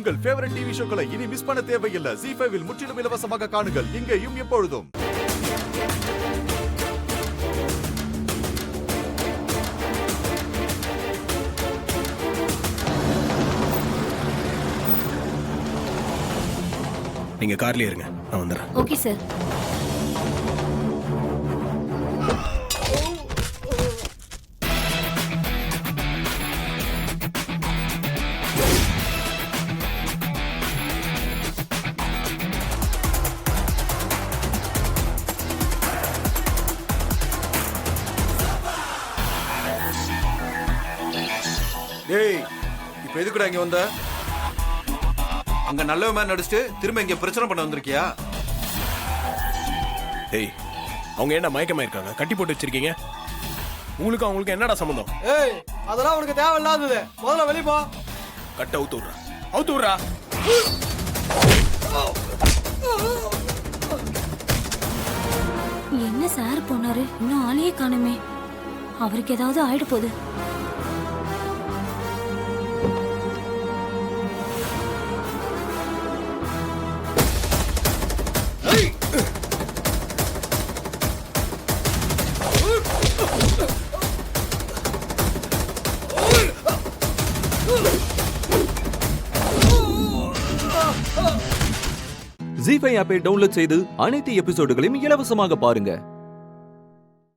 உங்கள் favourite TV ஷோக்களை இனி miss பண்ண தேவையில்லை. ZEE5 இல் முற்றிலும் இலவசமாக காணுங்கள். இங்கேயும் எப்பொழுதும். நீங்க கார்லயே இருங்க, நான் வந்துடுறேன். Okay sir. டேய், இப்ப எதுக்குடா இங்க வந்த? அங்க நல்ல மாதிரி நடிச்சுட்டு திரும்ப இங்க பிரச்சனை பண்ண வந்திருக்கியா? ஏய், அவங்க என்ன மயக்கமா இருக்காங்க? கட்டி போட்டு வச்சிருக்கீங்க. அவங்களுக்கு என்னடா சம்பந்தம்? ஏய், அதெல்லாம் உனக்கு தேவையில்லாதது. முதல்ல வெளிய போ. கட்ட அவுத்து விடுறா. என்ன சார் போனாரு, இன்னும் ஆளையே காணுமே. அவருக்கு ஏதாவது ஆயிட போகுது. ZEE5 ஆப்பை டவுன்லோட் செய்து அனைத்து எபிசோடுகளையும் இலவசமாக பாருங்க.